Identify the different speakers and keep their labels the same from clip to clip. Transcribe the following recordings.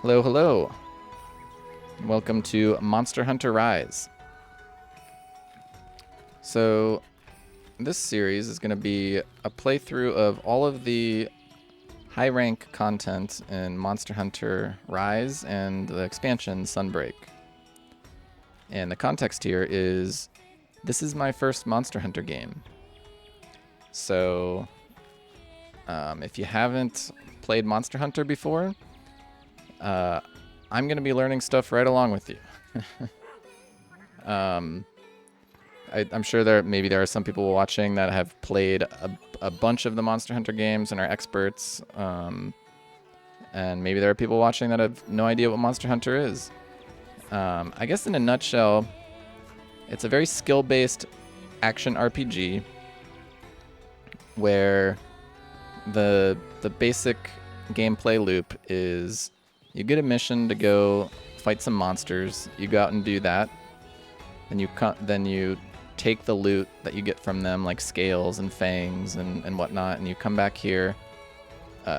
Speaker 1: Hello, hello. Welcome to Monster Hunter Rise. So, this series is going to be a playthrough of all of the high rank content in Monster Hunter Rise and the expansion Sunbreak. And the context here is this is my first Monster Hunter game. So, if you haven't played Monster Hunter before, I'm going to be learning stuff right along with you. I'm sure there are some people watching that have played a bunch of the Monster Hunter games and are experts. And maybe there are people watching that have no idea what Monster Hunter is. I guess in a nutshell, it's a very skill-based action RPG where the basic gameplay loop is you get a mission to go fight some monsters. You go out and do that. Then you take the loot that you get from them, like scales and fangs and whatnot, and you come back here,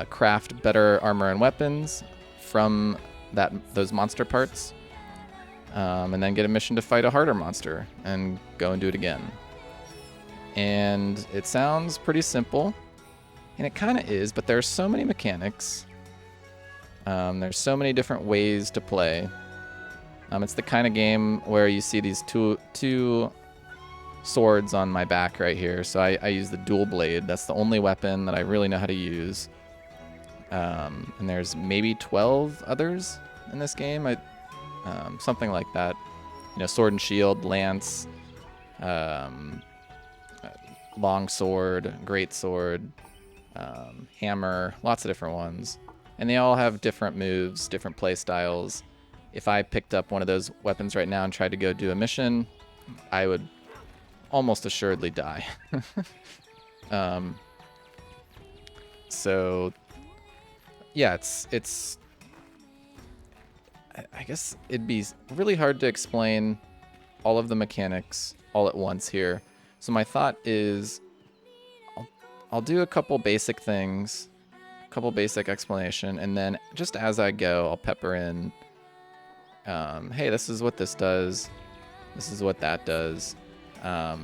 Speaker 1: craft better armor and weapons from those monster parts, and then get a mission to fight a harder monster and go and do it again. And it sounds pretty simple, and it kind of is, but there are so many mechanics. There's so many different ways to play. It's the kind of game where you see these two swords on my back right here. So I use the dual blade. That's the only weapon that I really know how to use. And there's maybe 12 others in this game. Something like that. You know, sword and shield, lance, long sword, great sword, hammer, lots of different ones. And they all have different moves, different play styles. If I picked up one of those weapons right now and tried to go do a mission, I would almost assuredly die. So, yeah, it's. I guess it'd be really hard to explain all of the mechanics all at once here. So my thought is, I'll do a couple basic things. Couple basic explanation, and then just as I go, I'll pepper in, hey, this is what this does, this is what that does. I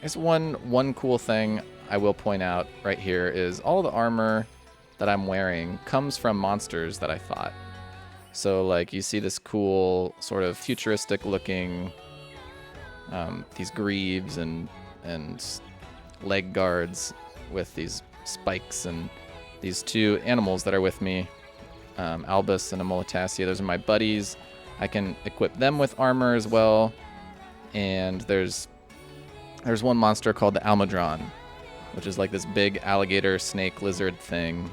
Speaker 1: guess one cool thing I will point out right here is all the armor that I'm wearing comes from monsters that I fought. So like you see this cool sort of futuristic looking these greaves and leg guards with these spikes, and these two animals that are with me, Albus and a Molitasia. Those are my buddies. I can equip them with armor as well. And there's one monster called the Almudron, which is like this big alligator snake lizard thing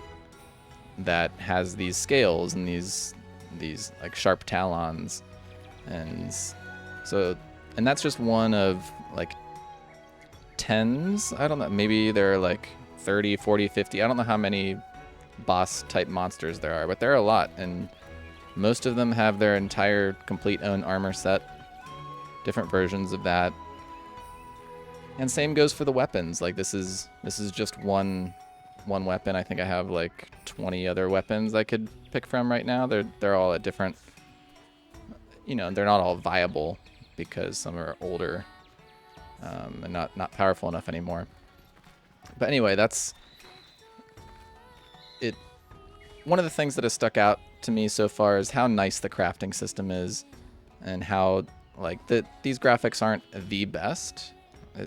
Speaker 1: that has these scales and these like sharp talons. And that's just one of like tens. I don't know, maybe there are like 30, 40, 50. I don't know how many boss type monsters there are, but there are a lot, and most of them have their entire complete own armor set, different versions of that. And same goes for the weapons. Like this is just one weapon. I think I have like 20 other weapons I could pick from right now. They're all at different, you know, they're not all viable because some are older and not powerful enough anymore. But anyway, that's it. One of the things that has stuck out to me so far is how nice the crafting system is, and how like these graphics aren't the best.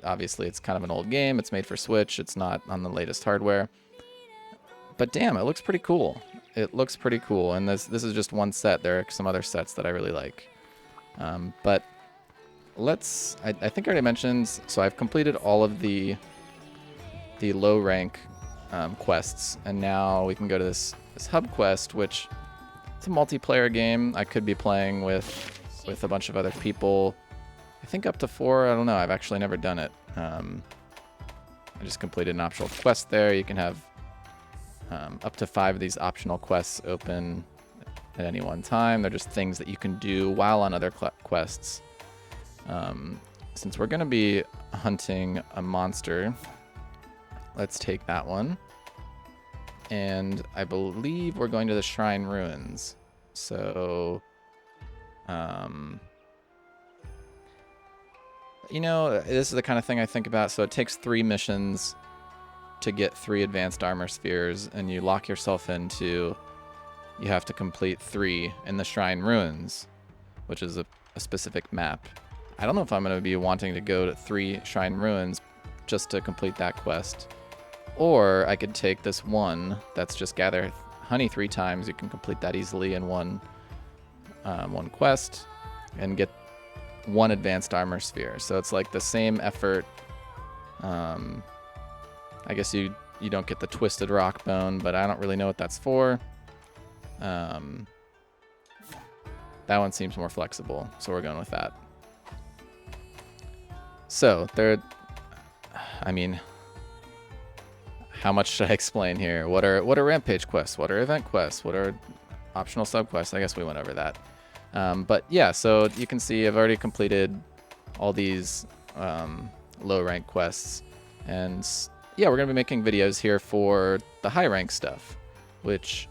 Speaker 1: Obviously, it's kind of an old game. It's made for Switch. It's not on the latest hardware. But damn, it looks pretty cool. It looks pretty cool. And this is just one set. There are some other sets that I really like. But I think I already mentioned. So I've completed all of the low rank quests, and now we can go to this hub quest, which it's a multiplayer game. I could be playing with a bunch of other people. I think up to 4. I don't know. I've actually never done it. I just completed an optional quest there. You can have up to 5 of these optional quests open at any one time. They're just things that you can do while on other quests. Since we're going to be hunting a monster, let's take that one. And I believe we're going to the Shrine Ruins. So, you know, this is the kind of thing I think about. So it takes 3 missions to get 3 advanced armor spheres, and you lock yourself into, you have to complete 3 in the Shrine Ruins, which is a specific map. I don't know if I'm going to be wanting to go to 3 Shrine Ruins just to complete that quest. Or I could take this one that's just gather honey 3 times. You can complete that easily in one quest and get 1 advanced armor sphere. So it's like the same effort. I guess you don't get the twisted rock bone, but I don't really know what that's for. That one seems more flexible, so we're going with that. So I mean, how much should I explain here? What are rampage quests? What are event quests? What are optional subquests? I guess we went over that. But yeah, so you can see I've already completed all these low rank quests, and yeah, we're gonna be making videos here for the high rank stuff, which,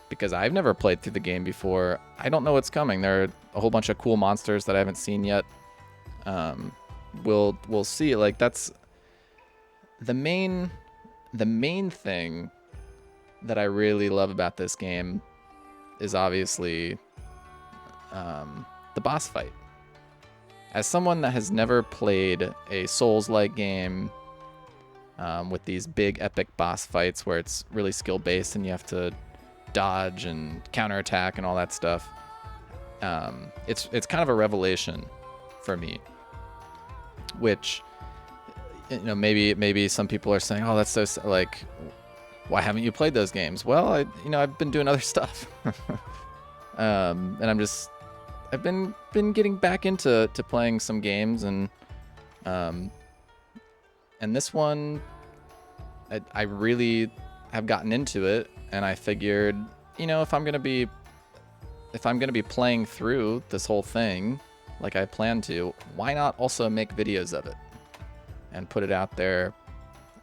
Speaker 1: because I've never played through the game before, I don't know what's coming. There are a whole bunch of cool monsters that I haven't seen yet. We'll see. Like, that's the main thing that I really love about this game is obviously the boss fight. As someone that has never played a Souls-like game with these big epic boss fights where it's really skill-based and you have to dodge and counterattack and all that stuff, it's kind of a revelation for me. Which, you know, maybe some people are saying, "Oh, that's so like, why haven't you played those games?" Well, I've been doing other stuff, and I've been getting back into playing some games, and this one, I really have gotten into it, and I figured, you know, if I'm gonna be playing through this whole thing like I plan to, why not also make videos of it and put it out there?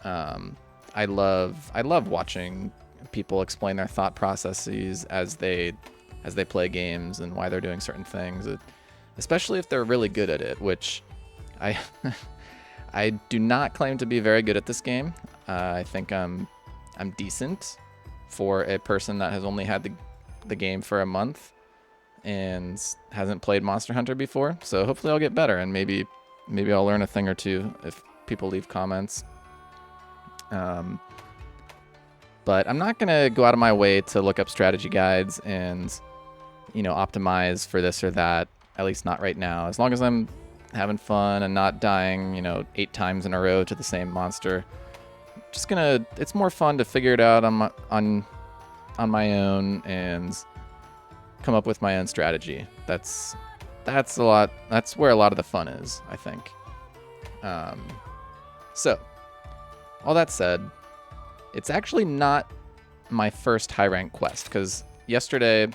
Speaker 1: I love watching people explain their thought processes as they play games and why they're doing certain things, especially if they're really good at it, which I I do not claim to be very good at this game. I think I'm decent for a person that has only had the game for a month and hasn't played Monster Hunter before. So hopefully I'll get better, and maybe I'll learn a thing or two if people leave comments. But I'm not gonna go out of my way to look up strategy guides and, you know, optimize for this or that. At least not right now. As long as I'm having fun and not dying, you know, 8 times in a row to the same monster. It's more fun to figure it out on my own and come up with my own strategy. That's a lot. That's where a lot of the fun is, I think. So, all that said, it's actually not my first high rank quest, because yesterday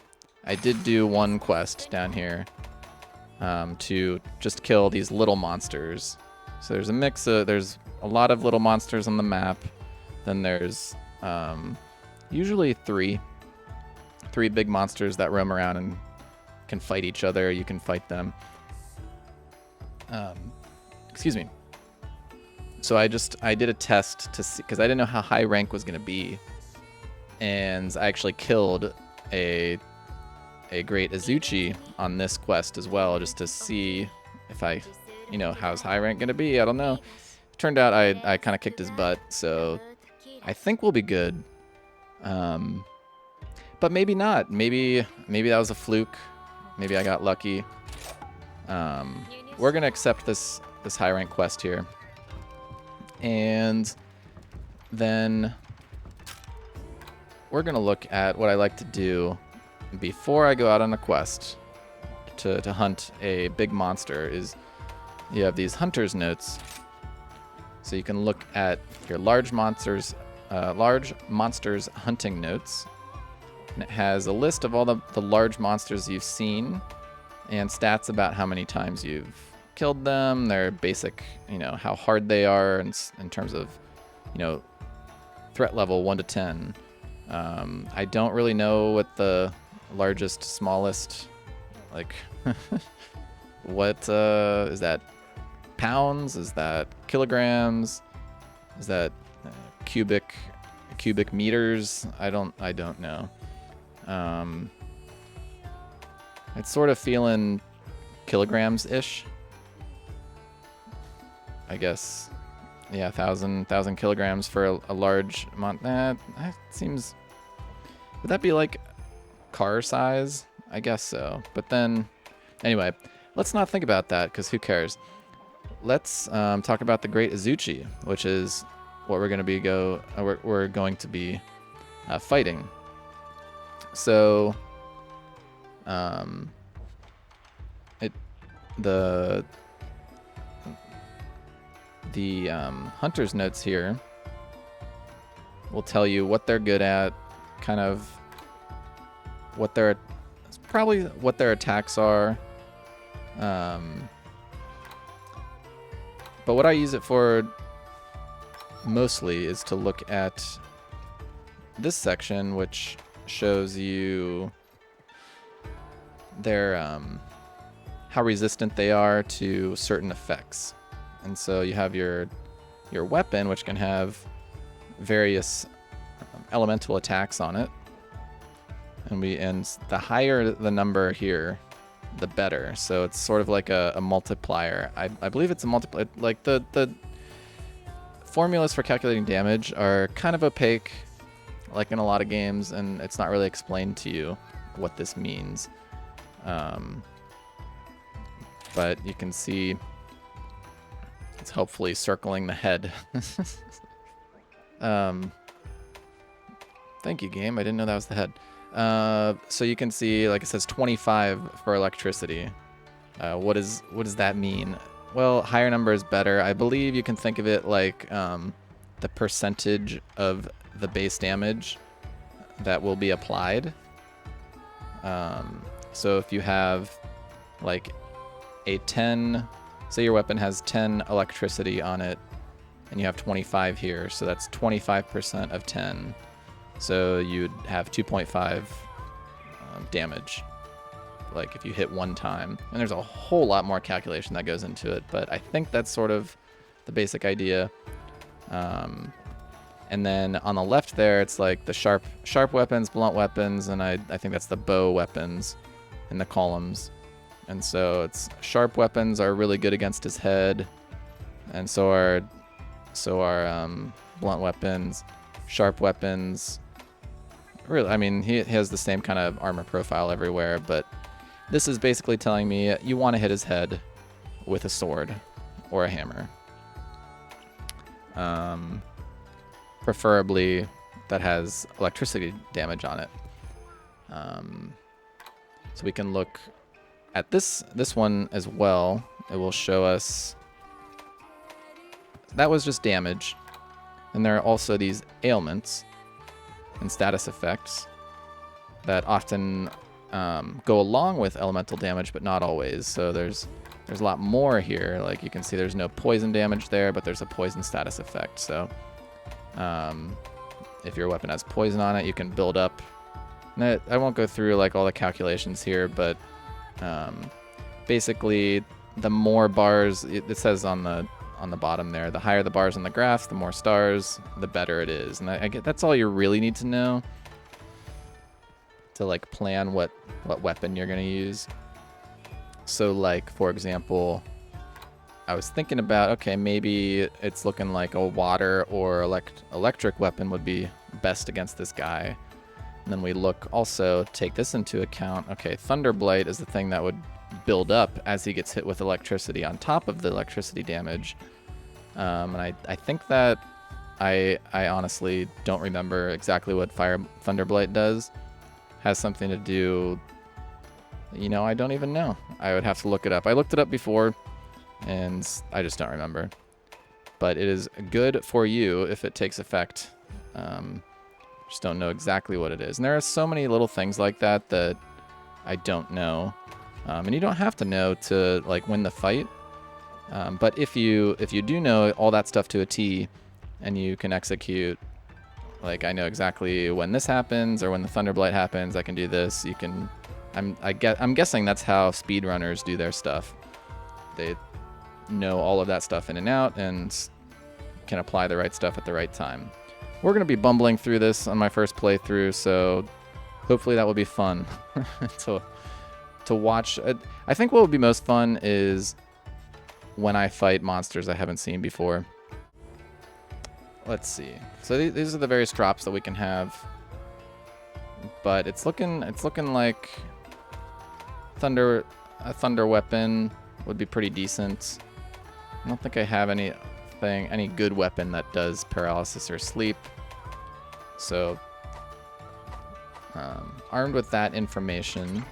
Speaker 1: I did do one quest down here to just kill these little monsters. So there's a mix of, there's a lot of little monsters on the map. Then there's usually three big monsters that roam around and can fight each other. You can fight them. Excuse me. So I did a test to see, because I didn't know how high rank was going to be, and I actually killed a Great Izuchi on this quest as well, just to see if I, you know, how's high rank going to be. I don't know. It turned out I kind of kicked his butt, so I think we'll be good. But maybe not. Maybe that was a fluke. Maybe I got lucky. We're gonna accept this high rank quest here, and then we're gonna look at what I like to do before I go out on a quest to hunt a big monster. Is you have these hunter's notes, so you can look at your large monsters hunting notes, and it has a list of all the large monsters you've seen and stats about how many times you've killed them, their basic, you know, how hard they are in terms of, you know, threat level 1 to 10. I don't really know what the largest, smallest, like, what is that? Pounds? Is that kilograms? Is that cubic meters? I don't know. It's sort of feeling kilograms-ish. I guess. Yeah, 1,000 kilograms for a large amount. That seems... Would that be like car size? I guess so. But then, anyway, let's not think about that because who cares? Let's talk about the Great Izuchi, which is what we're going to be we're going to be fighting. So, the hunter's notes here will tell you what they're good at, kind of what their attacks are. But what I use it for mostly is to look at this section, which shows you their how resistant they are to certain effects. And so you have your weapon, which can have various elemental attacks on it. And the higher the number here, the better. So it's sort of like a multiplier. I believe it's a multiplier. Like the formulas for calculating damage are kind of opaque, like in a lot of games, and it's not really explained to you what this means. But you can see it's hopefully circling the head. Thank you, game. I didn't know that was the head. So you can see, like it says 25 for electricity. What does that mean? Well, higher number is better. I believe you can think of it like the percentage of the base damage that will be applied. So if you have like a 10, say your weapon has 10 electricity on it, and you have 25 here, so that's 25% of 10. So you'd have 2.5 damage, like if you hit one time. And there's a whole lot more calculation that goes into it, but I think that's sort of the basic idea. And then on the left there, it's like the sharp weapons, blunt weapons, and I think that's the bow weapons in the columns. And so it's sharp weapons are really good against his head, and so are blunt weapons. Sharp weapons, really, I mean, he has the same kind of armor profile everywhere, but this is basically telling me you want to hit his head with a sword or a hammer. Preferably that has electricity damage on it. So we can look at this one as well. It will show us that was just damage. And there are also these ailments and status effects that often go along with elemental damage, but not always. So there's a lot more here. Like you can see there's no poison damage there, but there's a poison status effect. So if your weapon has poison on it, you can build up. And I won't go through like all the calculations here, but basically the more bars, it says on the bottom there, the higher the bars on the graph, the more stars, the better it is. And I get that's all you really need to know to like plan what weapon you're going to use. So like, for example, I was thinking about, okay, maybe it's looking like a water or electric weapon would be best against this guy. And then we take this into account. Okay, Thunderblight is the thing that would build up as he gets hit with electricity on top of the electricity damage. And I think that I honestly don't remember exactly what Thunderblight does. Has something to do, I don't even know. I would have to look it up. I looked it up before, and I just don't remember. But it is good for you if it takes effect. Just don't know exactly what it is. And there are so many little things like that that I don't know. And you don't have to know to like win the fight. But if you do know all that stuff to a T, and you can execute Like, I know exactly when this happens or when the Thunderblight happens, I can do this. You can... I'm guessing that's how speedrunners do their stuff. They know all of that stuff in and out and can apply the right stuff at the right time. We're going to be bumbling through this on my first playthrough, so hopefully that will be fun to watch. I think what would be most fun is when I fight monsters I haven't seen before. Let's see. So these are the various drops that we can have, but it's looking like a thunder weapon would be pretty decent. I don't think I have any good weapon that does paralysis or sleep. So armed with that information,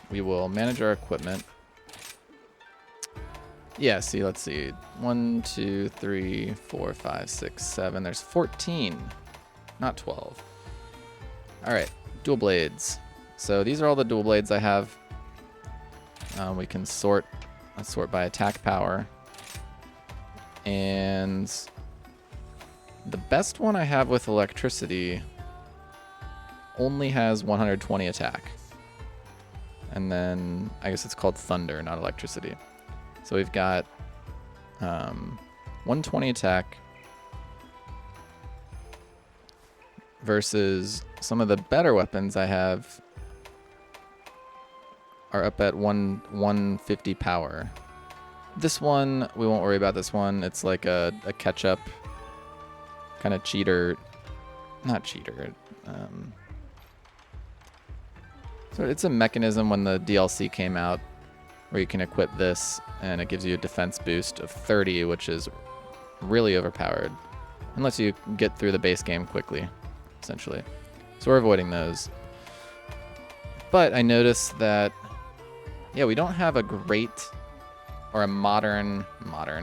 Speaker 1: we will manage our equipment. Yeah, see, let's see. 1, 2, 3, 4, 5, 6, 7. There's 14, not 12. All right, dual blades. So these are all the dual blades I have. We can sort by attack power. And the best one I have with electricity only has 120 attack. And then I guess it's called thunder, not electricity. So we've got 120 attack versus some of the better weapons I have are up at 150 power. This one, we won't worry about this one. It's like a catch-up kind of cheater. Not cheater. So it's a mechanism when the DLC came out where you can equip this and it gives you a defense boost of 30, which is really overpowered. Unless you get through the base game quickly, essentially. So we're avoiding those. But I noticed that, yeah, we don't have a great or a modern.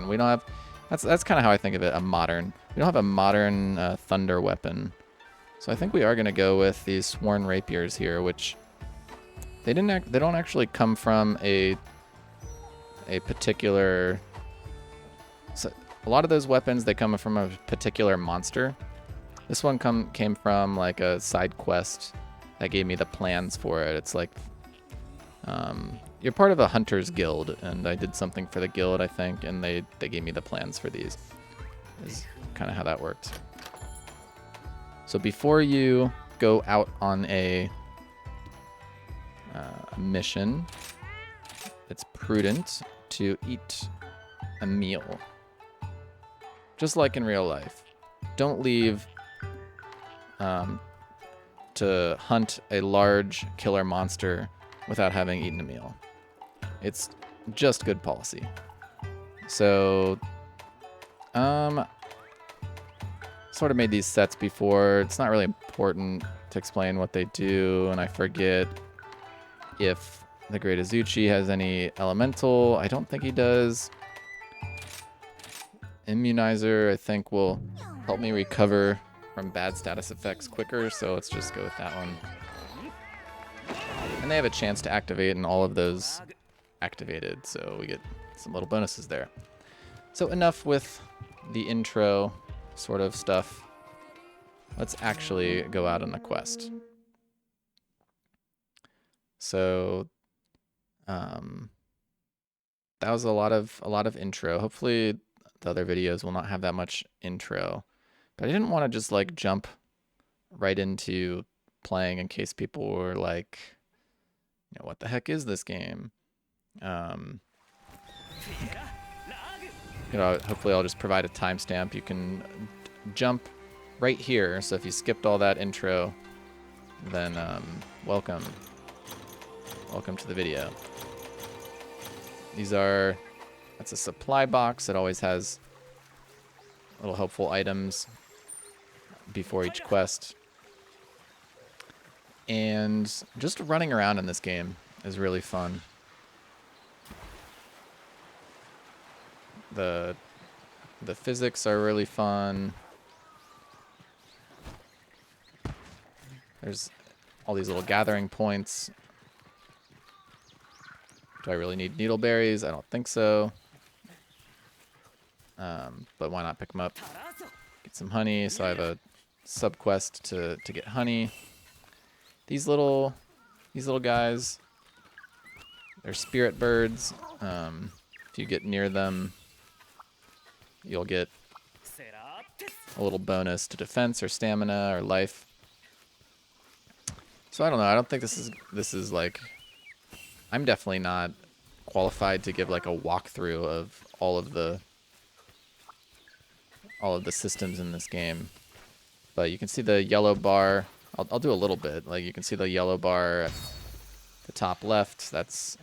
Speaker 1: We don't have. That's kind of how I think of it. A modern. We don't have a modern thunder weapon. So I think we are going to go with these sworn rapiers here, which they don't actually come from a particular. So a lot of those weapons, they come from a particular monster. This one came from like a side quest that gave me the plans for it. It's like you're part of a hunter's guild, and I did something for the guild, I think, and they gave me the plans for these. Is kind of how that works. So before you go out on a mission, it's prudent to eat a meal. Just like in real life. Don't leave to hunt a large killer monster without having eaten a meal. It's just good policy. So, sort of made these sets before. It's not really important to explain what they do, and I forget if the Great Izuchi has any elemental. I don't think he does. Immunizer, I think, will help me recover from bad status effects quicker, so let's just go with that one. And they have a chance to activate, and all of those activated, so we get some little bonuses there. So enough with the intro sort of stuff. Let's actually go out on a quest. So that was a lot of intro. Hopefully the other videos will not have that much intro. But I didn't want to just like jump right into playing in case people were like, you know, what the heck is this game? You know, hopefully I'll just provide a timestamp. You can jump right here. So if you skipped all that intro, then welcome to the video. That's a supply box. It always has little helpful items before each quest. And just running around in this game is really fun. The physics are really fun. There's all these little gathering points. Do I really need needleberries? I don't think so. But why not pick them up? Get some honey. So I have a subquest to get honey. These little guys, they're spirit birds. If you get near them, you'll get a little bonus to defense or stamina or life. So I don't know. I don't think this is like, I'm definitely not qualified to give like a walkthrough of all of the systems in this game. But you can see the yellow bar. I'll do a little bit. Like you can see the yellow bar at the top left. That's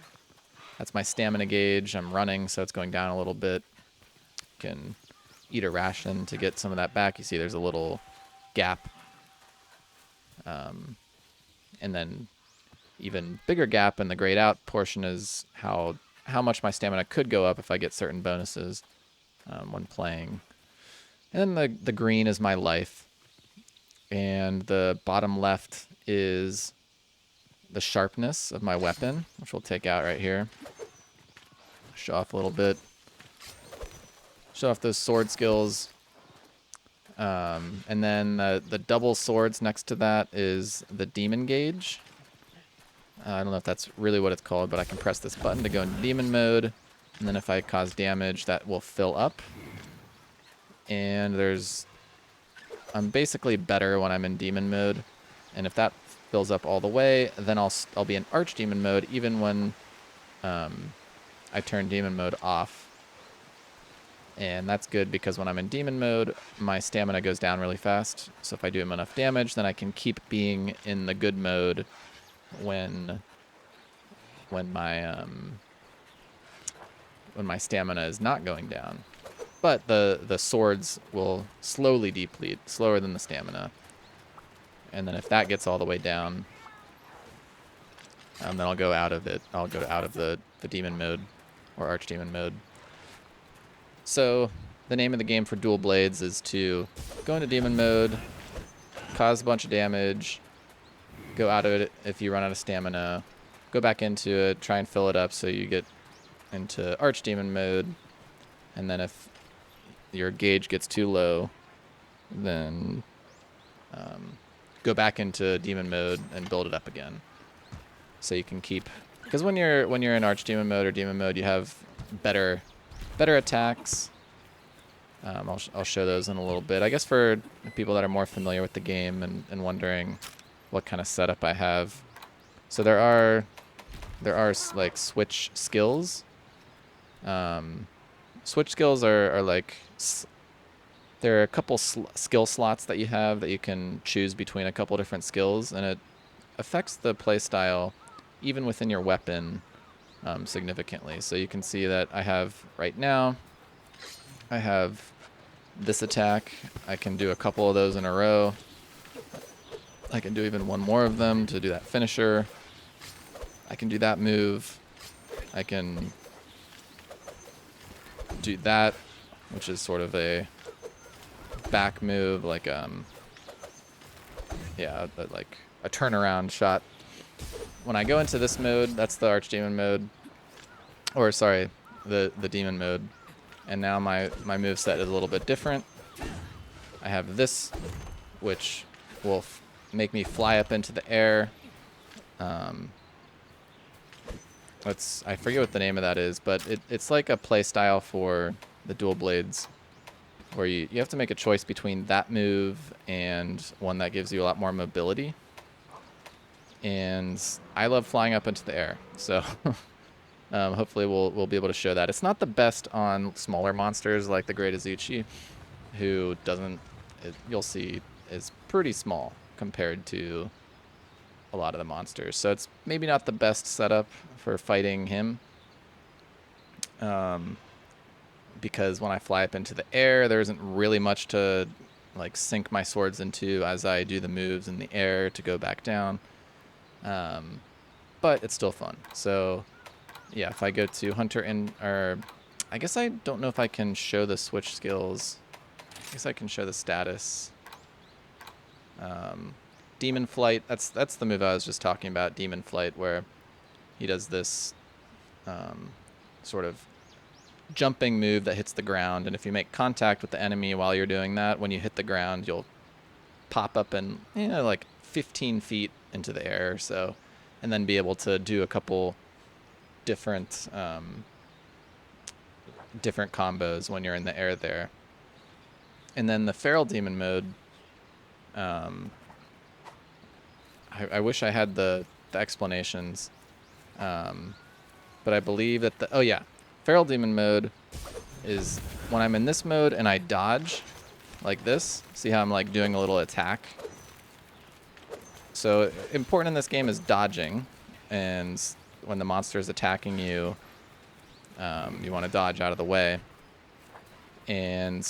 Speaker 1: my stamina gauge. I'm running, so it's going down a little bit. You can eat a ration to get some of that back. You see there's a little gap. And then even bigger gap in the grayed out portion is how much my stamina could go up if I get certain bonuses when playing. And then the green is my life. And the bottom left is the sharpness of my weapon, which we'll take out right here. Show off a little bit. Show off those sword skills. And then the double swords next to that is the demon gauge. I don't know if that's really what it's called, but I can press this button to go into demon mode. And then if I cause damage, that will fill up. And I'm basically better when I'm in demon mode. And if that fills up all the way, then I'll be in archdemon mode even when I turn demon mode off. And that's good because when I'm in demon mode, my stamina goes down really fast. So if I do him enough damage, then I can keep being in the good mode when my stamina is not going down. But the swords will slowly deplete, slower than the stamina. And then if that gets all the way down, then I'll go out of it. I'll go out of the demon mode or archdemon mode. So the name of the game for dual blades is to go into demon mode, cause a bunch of damage, go out of it if you run out of stamina, go back into it, try and fill it up so you get into archdemon mode, and then if your gauge gets too low, then go back into demon mode and build it up again. So you can keep, because when you're in archdemon mode or demon mode, you have better attacks. I'll show those in a little bit. I guess for people that are more familiar with the game and wondering what kind of setup I have. So there are like switch skills. Switch skills are like, there are a couple skill slots that you have that you can choose between a couple different skills, and it affects the playstyle even within your weapon significantly. So you can see that I have right now, I have this attack. I can do a couple of those in a row. I can do even one more of them to do that finisher. I can do that move. I can do that, which is sort of a back move, like like a turnaround shot. When I go into this mode, that's the archdemon mode, or sorry, the demon mode. And now my moveset is a little bit different. I have this, which will make me fly up into the air. I forget what the name of that is, but it's like a play style for the dual blades, where you have to make a choice between that move and one that gives you a lot more mobility. And I love flying up into the air, so hopefully we'll be able to show that. It's not the best on smaller monsters like the Great Izuchi, who you'll see is pretty small compared to a lot of the monsters. So it's maybe not the best setup for fighting him. Because when I fly up into the air, there isn't really much to like sink my swords into as I do the moves in the air to go back down. But it's still fun. So yeah, if I go to Hunter I guess I don't know if I can show the switch skills. I guess I can show the status. Demon Flight, that's the move I was just talking about, Demon Flight, where he does this sort of jumping move that hits the ground, and if you make contact with the enemy while you're doing that, when you hit the ground, you'll pop up and like 15 feet into the air or so, and then be able to do a couple different different combos when you're in the air there. And then the feral demon mode, I wish I had the explanations, but I believe that feral demon mode is when I'm in this mode and I dodge like this. See how I'm like doing a little attack? So important in this game is dodging, and when the monster is attacking you, you want to dodge out of the way. And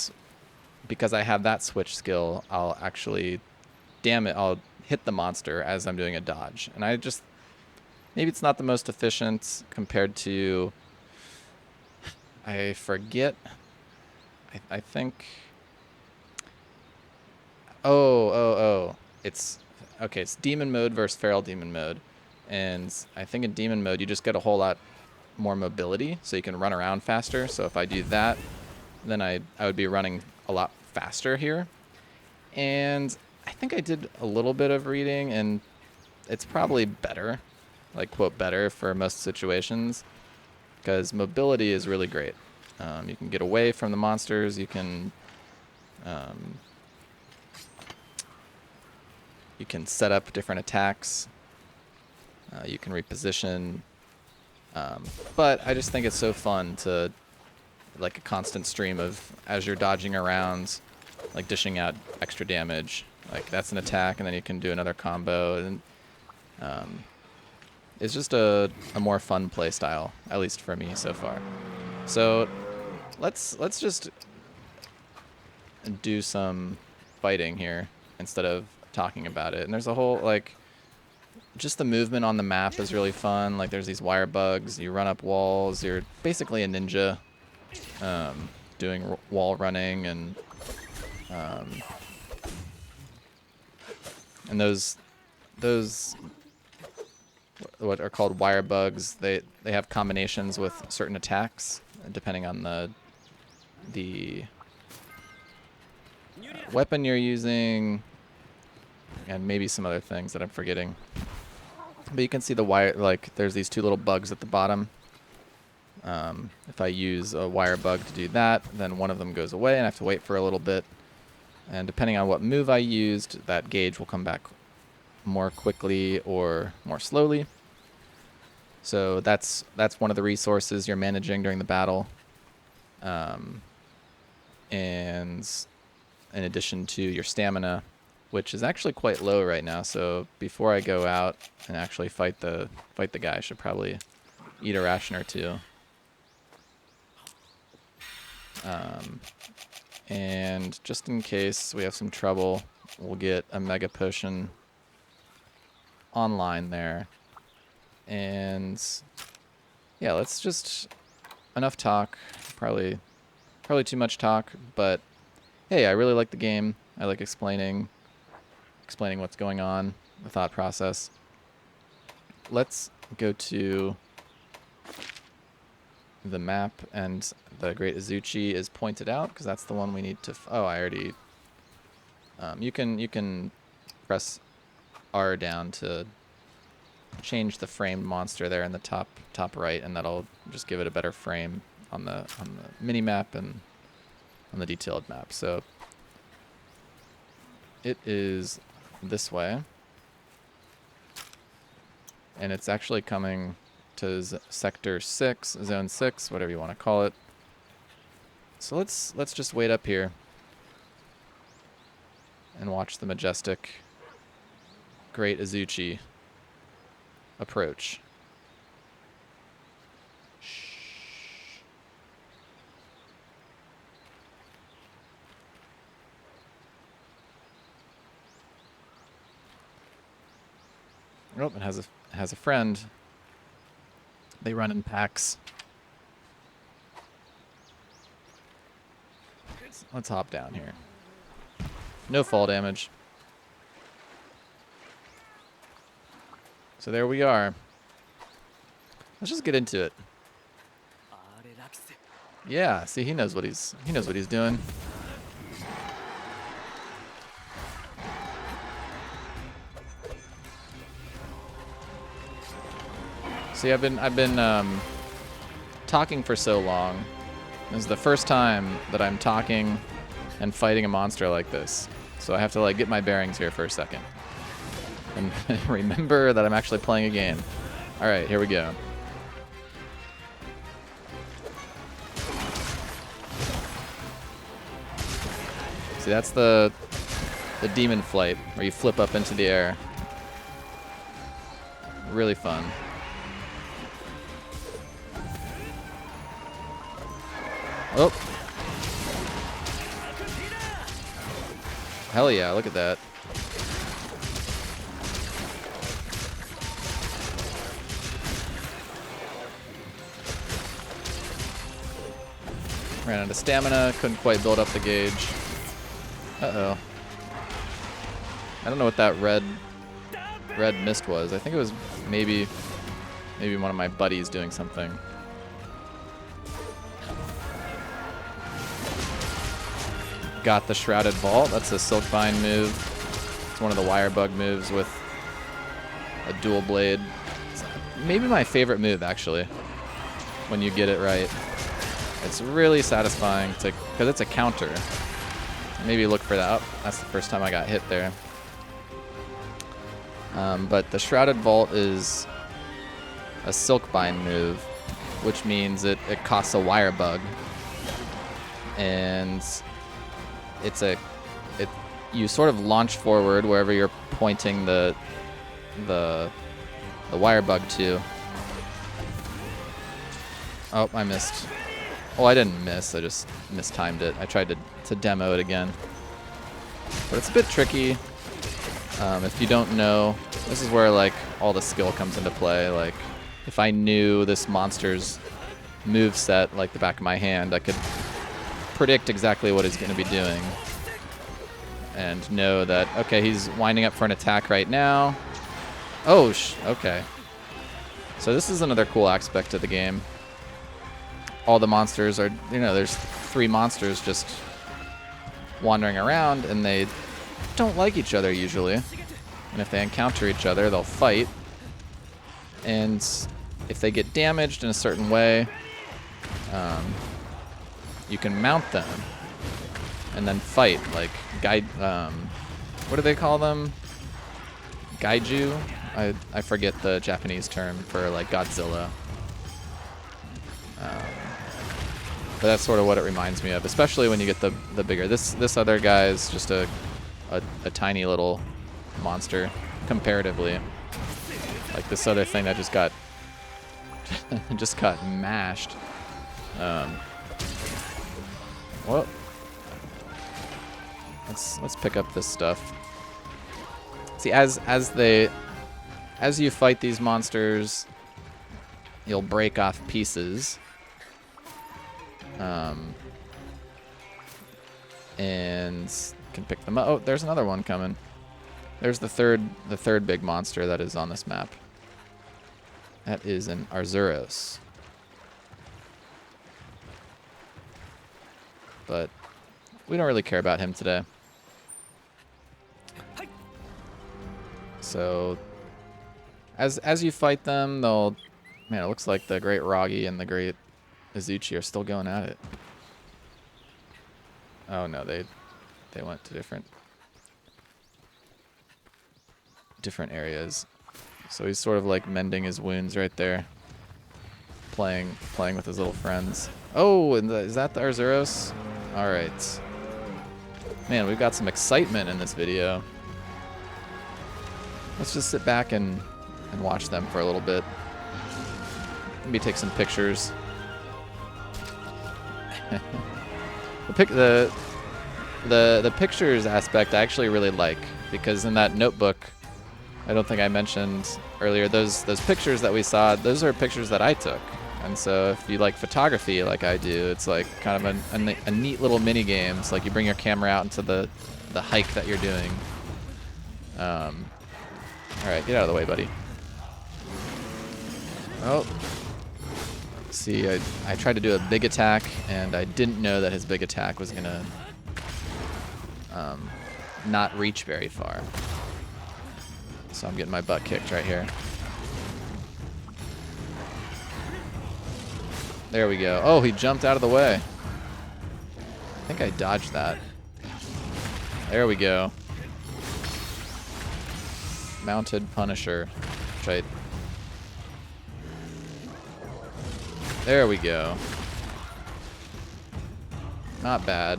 Speaker 1: because I have that switch skill, I'll actually, I'll hit the monster as I'm doing a dodge. And maybe it's not the most efficient compared to, I forget, I think, it's demon mode versus feral demon mode. And I think in demon mode, you just get a whole lot more mobility, so you can run around faster. So if I do that, then I would be running a lot faster here. And I think I did a little bit of reading, and it's probably better, like quote better for most situations, because mobility is really great. You can get away from the monsters. You can set up different attacks. You can reposition. But I just think it's so fun to, like, a constant stream of, as you're dodging around, like dishing out extra damage. Like that's an attack, and then you can do another combo, and it's just a more fun play style, at least for me so far. So let's just do some fighting here instead of talking about it. And there's a whole, like, just the movement on the map is really fun. Like there's these wire bugs, you run up walls, you're basically a ninja, doing wall running, and those what are called wire bugs, they have combinations with certain attacks depending on the weapon you're using, and maybe some other things that I'm forgetting. But you can see the wire, like there's these two little bugs at the bottom. If I use a wire bug to do that, then one of them goes away and I have to wait for a little bit. And depending on what move I used, that gauge will come back more quickly or more slowly. So that's one of the resources you're managing during the battle. And in addition to your stamina, which is actually quite low right now. So before I go out and actually fight the guy, I should probably eat a ration or two. And just in case we have some trouble, we'll get a mega potion online there. And yeah, let's just, enough talk, probably too much talk, but hey, I really like the game. I like explaining what's going on, the thought process. Let's go to the map, and the Great Izuchi is pointed out because that's the one we need to. Oh, I already. You can press R down to change the framed monster there in the top right, and that'll just give it a better frame on the mini map and on the detailed map. So it is this way, and it's actually coming to sector 6, zone 6, whatever you want to call it. So let's just wait up here and watch the majestic Great Izuchi approach. Oh, it has a friend. They run in packs. Let's hop down here. No fall damage. So there we are. Let's just get into it. Yeah, see, he knows what he's doing. See, I've been talking for so long. This is the first time that I'm talking and fighting a monster like this. So I have to like get my bearings here for a second. And remember that I'm actually playing a game. All right, here we go. See, that's the demon flight, where you flip up into the air. Really fun. Oh. Hell yeah, look at that. Ran out of stamina, couldn't quite build up the gauge. Uh-oh. I don't know what that red mist was. I think it was maybe one of my buddies doing something. Got the Shrouded Vault. That's a Silkbind move. It's one of the wire bug moves with a dual blade. It's maybe my favorite move, actually, when you get it right. It's really satisfying because it's a counter. Maybe look for that. Oh, that's the first time I got hit there. But the Shrouded Vault is a Silkbind move, which means it costs a wire bug. And you sort of launch forward wherever you're pointing the wire bug to. Oh, I missed. Oh, I didn't miss. I just mistimed it. I tried to demo it again. But it's a bit tricky. If you don't know, this is where like all the skill comes into play. Like if I knew this monster's move set like the back of my hand, I could predict exactly what he's going to be doing. And know that, okay, he's winding up for an attack right now. Oh, okay. So this is another cool aspect of the game. All the monsters are, there's 3 monsters just wandering around, and they don't like each other usually. And if they encounter each other, they'll fight. And if they get damaged in a certain way, you can mount them and then fight, like what do they call them? Gaiju? I forget the Japanese term for like Godzilla. But that's sort of what it reminds me of, especially when you get the bigger. This other guy is just a tiny little monster comparatively. Like this other thing that just got mashed. Well, let's pick up this stuff. See, as you fight these monsters, you'll break off pieces. And can pick them up. Oh, there's another one coming. There's the third big monster that is on this map. That is an Arzuros. But we don't really care about him today. So as you fight them, they'll, man, it looks like the Great Wroggi and the Great Izuchi are still going at it. Oh no, they went to different areas. So he's sort of like mending his wounds right there, playing with his little friends. Oh, and is that the Arzuros? All right. Man, we've got some excitement in this video. Let's just sit back and watch them for a little bit. Maybe take some pictures. The pictures aspect I actually really like, because in that notebook, I don't think I mentioned earlier, those pictures that we saw, those are pictures that I took. And so if you like photography like I do, it's like kind of a neat little mini game. It's like you bring your camera out into the hike that you're doing. All right, get out of the way, buddy. Oh. See, I tried to do a big attack, and I didn't know that his big attack was gonna not reach very far. So I'm getting my butt kicked right here. There we go. Oh, he jumped out of the way. I think I dodged that. There we go. Mounted Punisher. Which there we go. Not bad.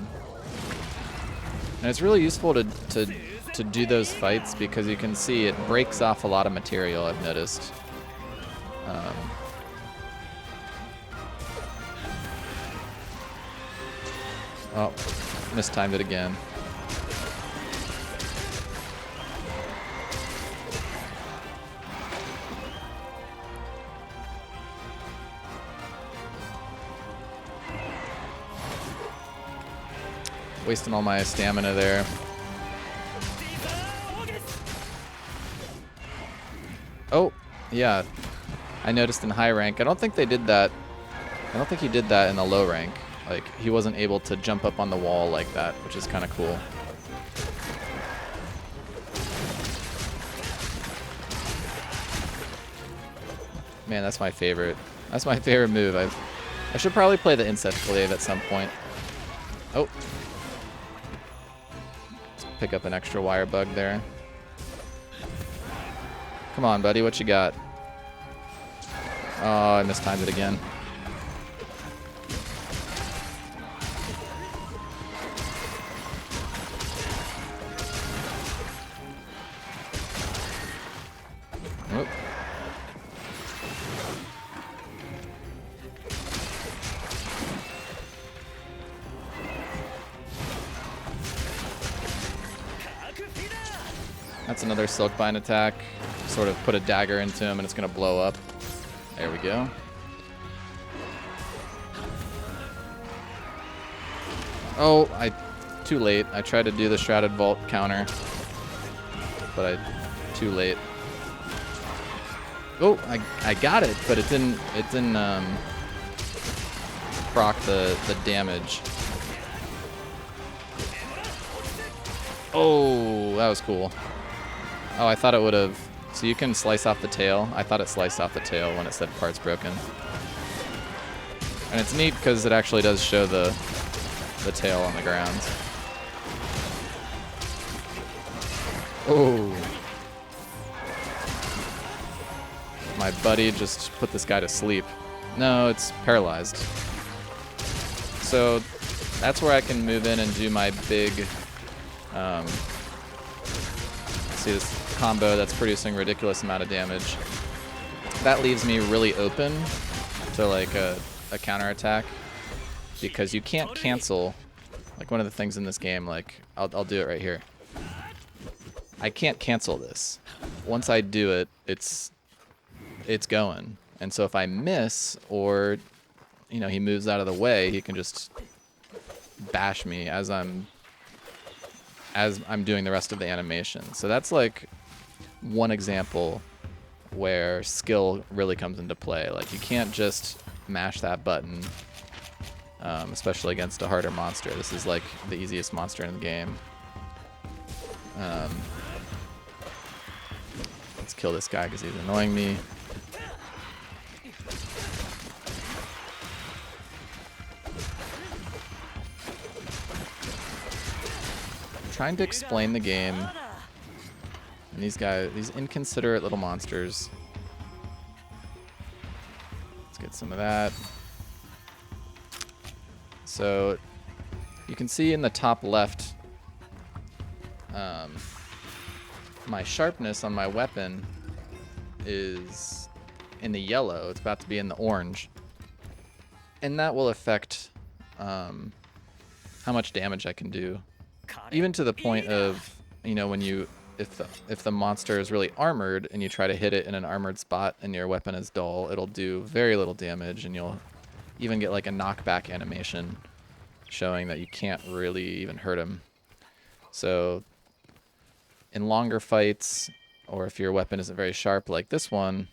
Speaker 1: And it's really useful to do those fights because you can see it breaks off a lot of material, I've noticed. Oh, mistimed it again. Wasting all my stamina there. Oh, yeah. I noticed in high rank. I don't think they did that. I don't think he did that in the low rank. Like, he wasn't able to jump up on the wall like that, which is kind of cool. Man, that's my favorite. That's my favorite move. I should probably play the Insect Glaive at some point. Oh. Let's pick up an extra wire bug there. Come on, buddy. What you got? Oh, I mistimed it again. Whoop. That's another Silkbind attack. Sort of put a dagger into him and it's going to blow up. There we go. Oh, too late. I tried to do the Shrouded Vault counter, but too late. Oh, I got it, but it didn't proc the damage. Oh, that was cool. Oh, I thought it would have. So you can slice off the tail. I thought it sliced off the tail when it said parts broken. And it's neat because it actually does show the tail on the ground. Oh. My buddy just put this guy to sleep. No, it's paralyzed. So that's where I can move in and do my big, see this combo that's producing ridiculous amount of damage. That leaves me really open to like a counterattack because you can't cancel. Like one of the things in this game, like I'll do it right here. I can't cancel this. Once I do it, it's going. And so if I miss or he moves out of the way, he can just bash me as I'm doing the rest of the animation. So that's like one example where skill really comes into play. Like you can't just mash that button, especially against a harder monster. This is like the easiest monster in the game. Let's kill this guy because he's annoying me. Trying to explain the game. And these inconsiderate little monsters. Let's get some of that. So you can see in the top left, my sharpness on my weapon is in the yellow. It's about to be in the orange. And that will affect how much damage I can do. Even to the point of, if the monster is really armored and you try to hit it in an armored spot and your weapon is dull, it'll do very little damage and you'll even get like a knockback animation showing that you can't really even hurt him. So in longer fights, or if your weapon isn't very sharp like this one,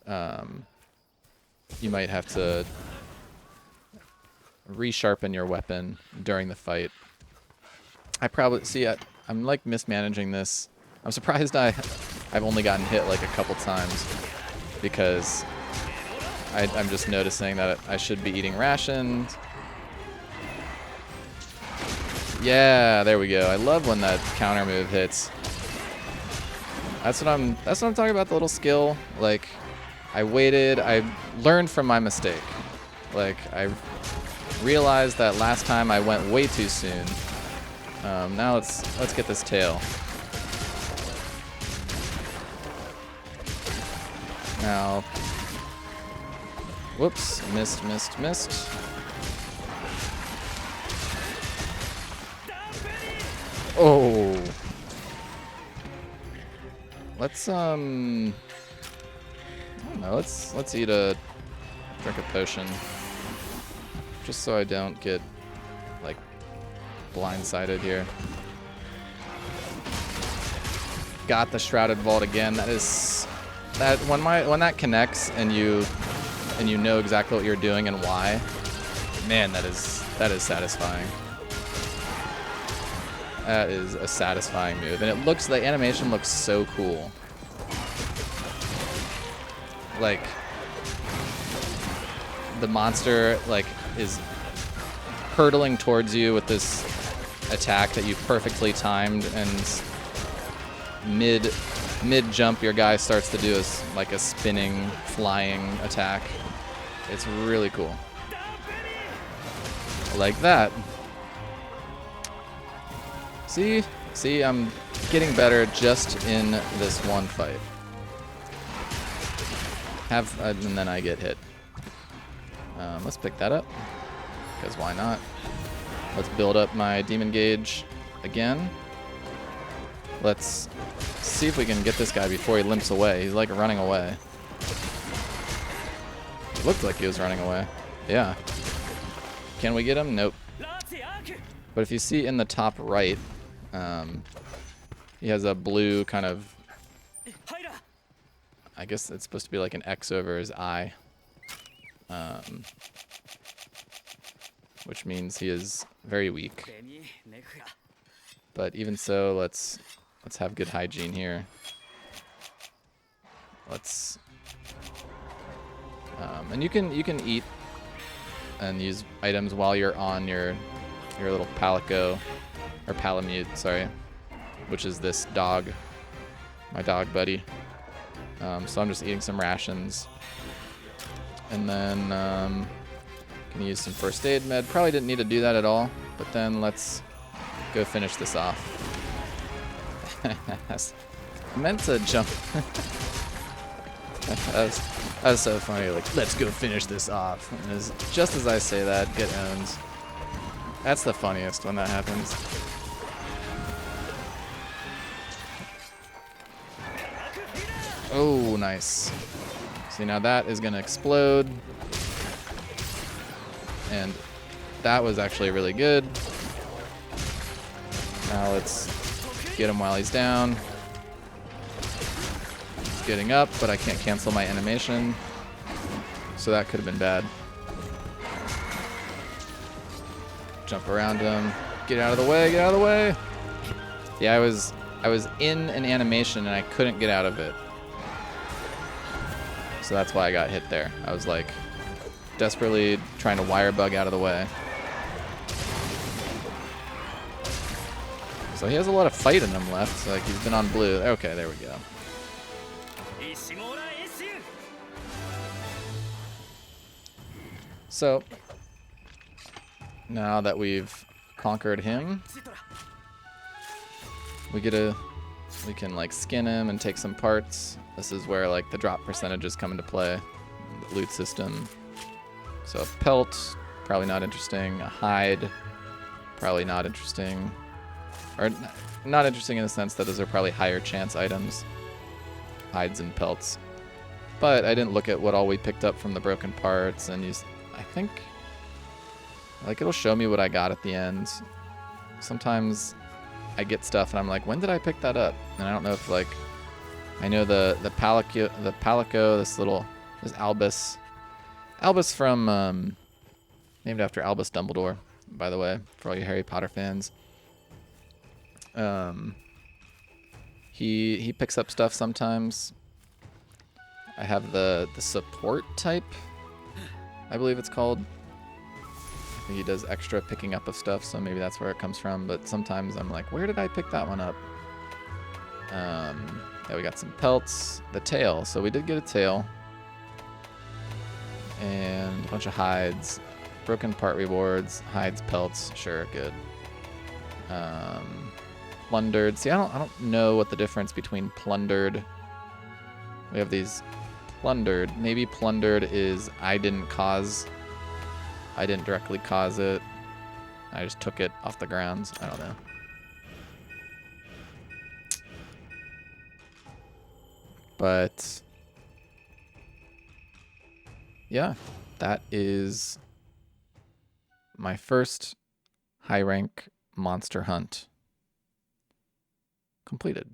Speaker 1: you might have to resharpen your weapon during the fight. I'm like mismanaging this. I'm surprised I've only gotten hit like a couple times because I'm just noticing that I should be eating rations. Yeah, there we go. I love when that counter move hits. That's what I'm talking about, the little skill. Like, I waited, I learned from my mistake. Like, I realized that last time I went way too soon. Now let's get this tail. Now, whoops, missed. Oh. Let's I don't know, let's drink a potion. Just so I don't get like blindsided here. Got the Shrouded Vault again. That when that connects and you know exactly what you're doing and why, man, that is satisfying. That is a satisfying move, and the animation looks so cool. Like, the monster like is hurtling towards you with this attack that you perfectly timed, and mid jump your guy starts to do like a spinning, flying attack. It's really cool. Like that. See, I'm getting better just in this one fight. And then I get hit. Let's pick that up, because why not? Let's build up my demon gauge again. Let's see if we can get this guy before he limps away. He's like running away. It looked like he was running away. Yeah. Can we get him? Nope. But if you see in the top right, he has a blue kind of, I guess it's supposed to be like an X over his eye. Which means he is very weak. But even so, let's have good hygiene here. Let's and you can eat and use items while you're on your little palico or palamute, sorry, which is this dog, my dog buddy. So I'm just eating some rations, and then can use some first aid med. Probably didn't need to do that at all, but then let's go finish this off. I meant to jump. That was so funny. Like, let's go finish this off. And just as I say that, get owned. That's the funniest when that happens. Oh, nice. See, now that is going to explode. And that was actually really good. Now let's get him while he's down. He's getting up, but I can't cancel my animation. So that could have been bad. Jump around him. Get out of the way, get out of the way. Yeah, I was in an animation and I couldn't get out of it. So that's why I got hit there. I was like desperately trying to wire bug out of the way. So he has a lot of fight in him left. So like, he's been on blue. Okay, there we go. So now that we've conquered him, we can like skin him and take some parts. This is where like the drop percentages come into play. The loot system. So a pelt, probably not interesting. A hide, probably not interesting. Or not interesting in the sense that those are probably higher chance items. Hides and pelts. But I didn't look at what all we picked up from the broken parts, and I think like it'll show me what I got at the end. Sometimes I get stuff and I'm like, when did I pick that up? And I don't know if like I know the palico, this Albus from named after Albus Dumbledore, by the way, for all you Harry Potter fans. He picks up stuff sometimes. I have the support type I believe it's called. I think he does extra picking up of stuff, so maybe that's where it comes from. But sometimes I'm like, where did I pick that one up? Yeah, we got some pelts. The tail. So we did get a tail. And a bunch of hides. Broken part rewards. Hides, pelts. Sure, good. Plundered. See, I don't know what the difference between plundered. We have these plundered. Maybe plundered is I didn't directly cause it. I just took it off the grounds. I don't know. But yeah, that is my first high rank monster hunt completed.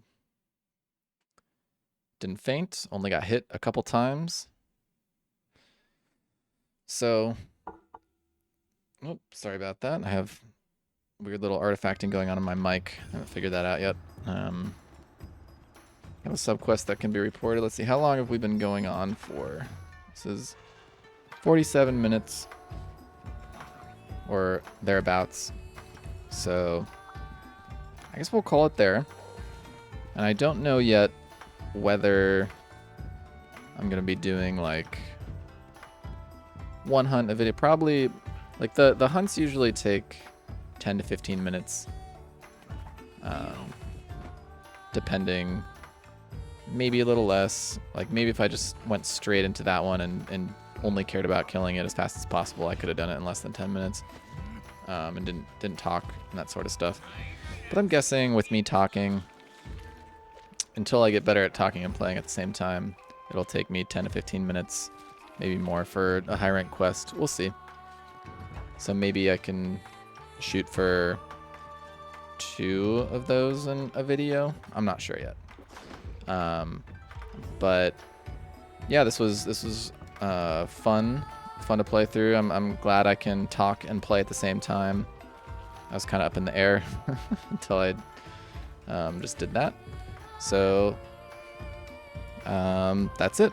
Speaker 1: Didn't faint, only got hit a couple times. So, oh, sorry about that. I have weird little artifacting going on in my mic. I haven't figured that out yet. I have a subquest that can be reported. Let's see, how long have we been going on for? This is 47 minutes or thereabouts. So I guess we'll call it there. And I don't know yet whether I'm going to be doing like one hunt a video. Probably like the hunts usually take 10 to 15 minutes. Depending, maybe a little less. Like maybe if I just went straight into that one and only cared about killing it as fast as possible, I could have done it in less than 10 minutes. And didn't talk and that sort of stuff. But I'm guessing with me talking, until I get better at talking and playing at the same time, it'll take me 10 to 15 minutes, maybe more for a high rank quest. We'll see. So maybe I can shoot for 2 of those in a video. I'm not sure yet. But yeah, this was fun to play through. I'm glad I can talk and play at the same time. I was kind of up in the air until I just did that. So that's it.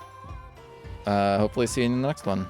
Speaker 1: Hopefully see you in the next one.